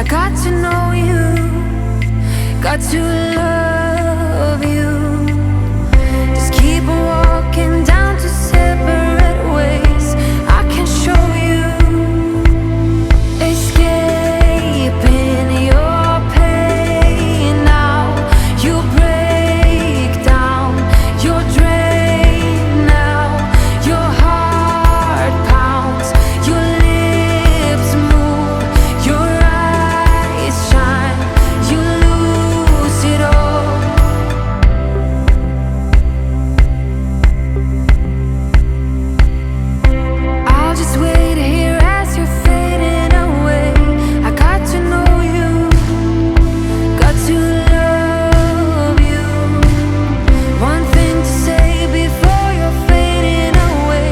I got to know you, got to love you. Just keep on walking down to separate ways. I can show you, escaping your pain now. You break down, you're drained now. Your heart pounds, your lips move, your eyes shine. You lose it all. I'll just wait here as you're fading away. I got to know you, got to love you. One thing to say before you're fading away.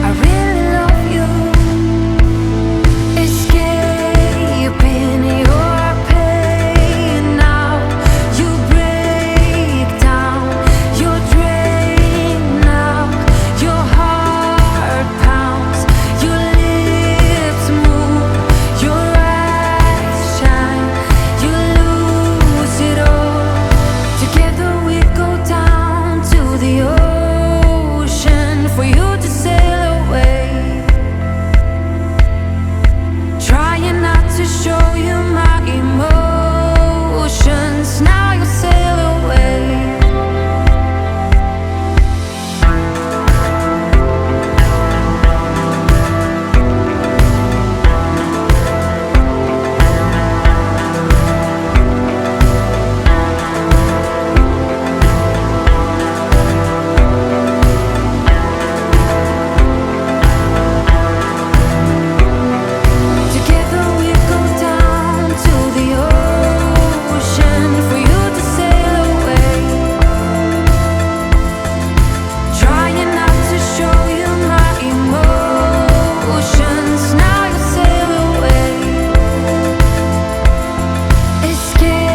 I really love you. Escaping your pain now. You break down, you're drained now. Your heart pounds, your lips move, your eyes shine. You lose it all. Together we go down to the ocean for you to sail away. Trying not to show you my emotions. Now you sail away. Together we go down to the ocean for you to sail away. Trying not to show you my emotions. Now you sail away.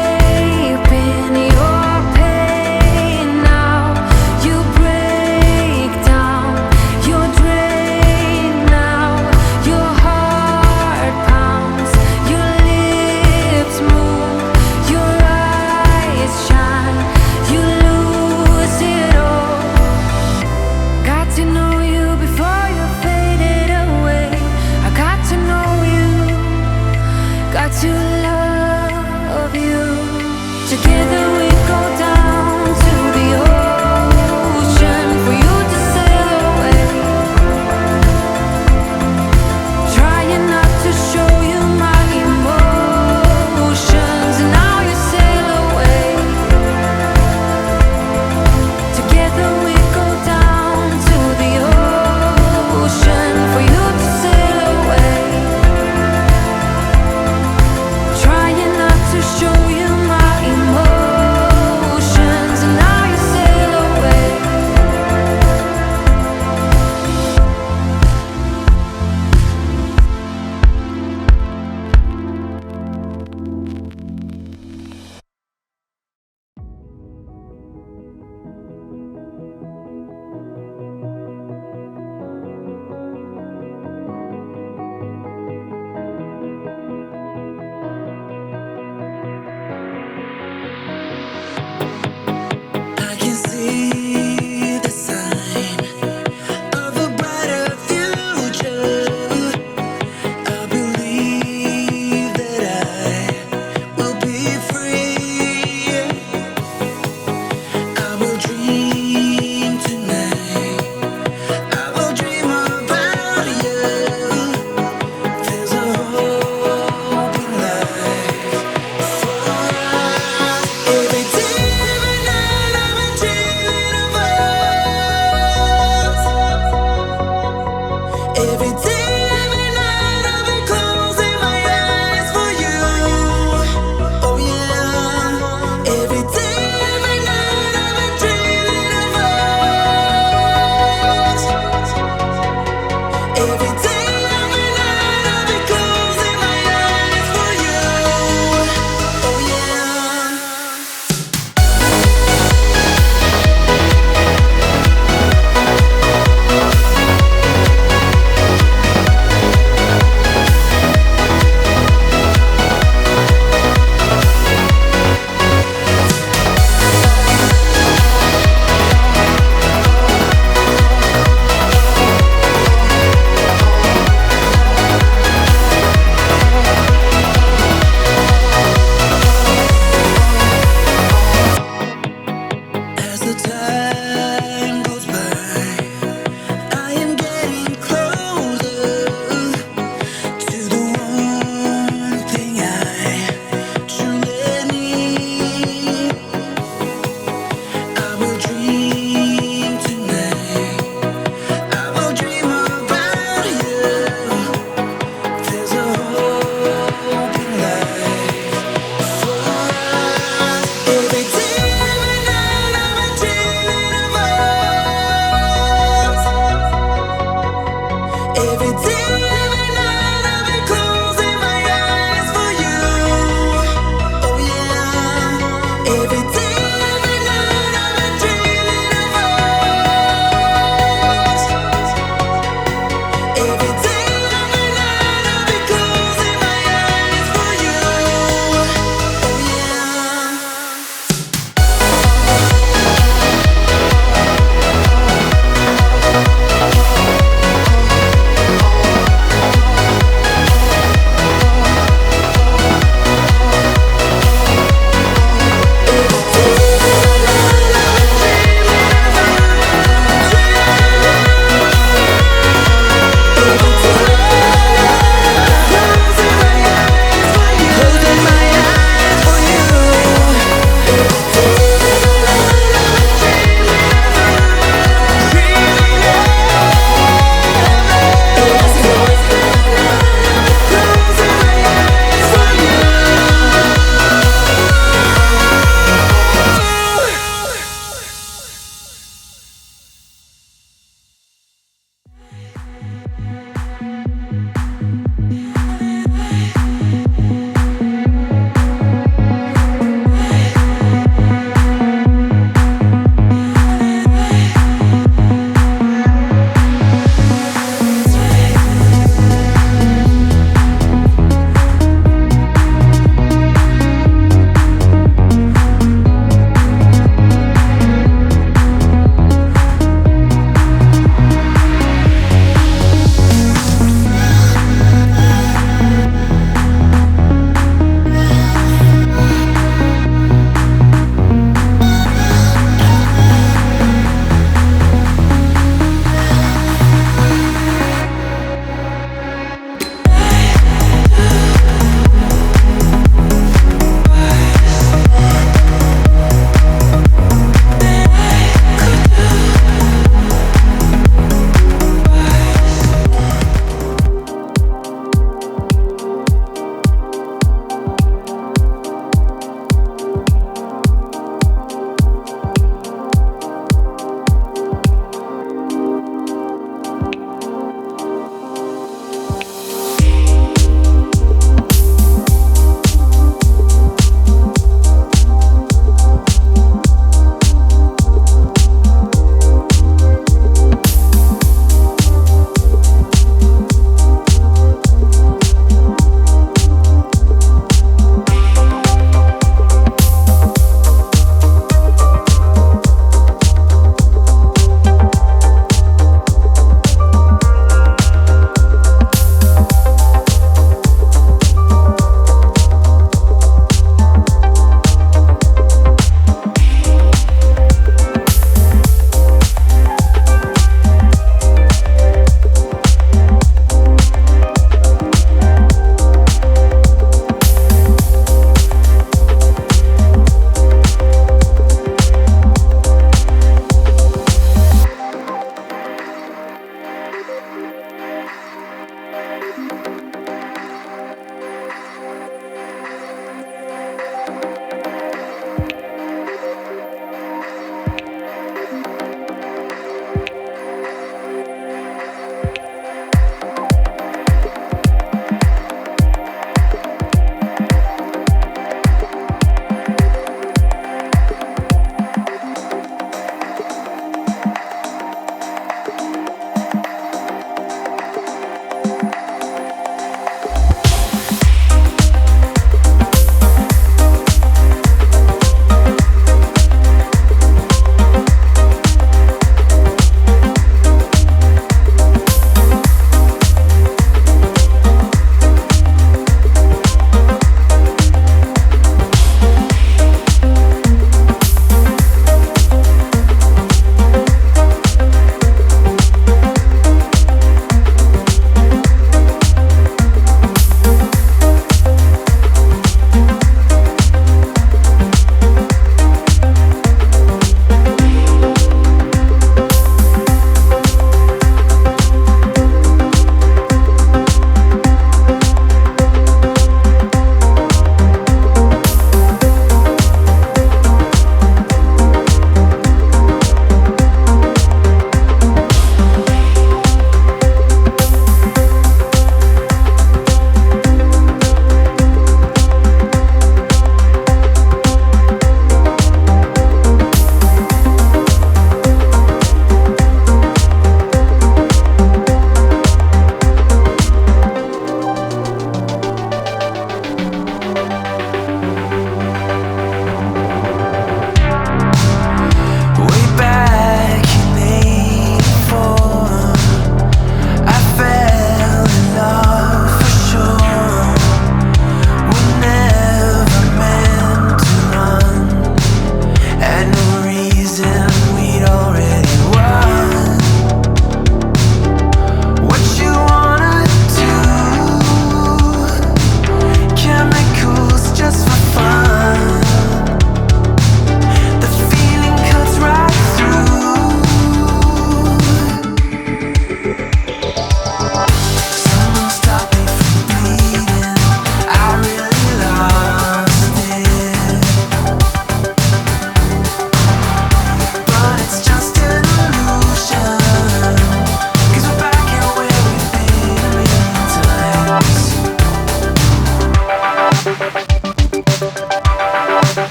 Escaping your pain now. You break down, you're drained now. Your heart pounds, your lips move, your eyes shine. You lose it all. Got to know you before you're faded away. I got to know you, got to love you. Together we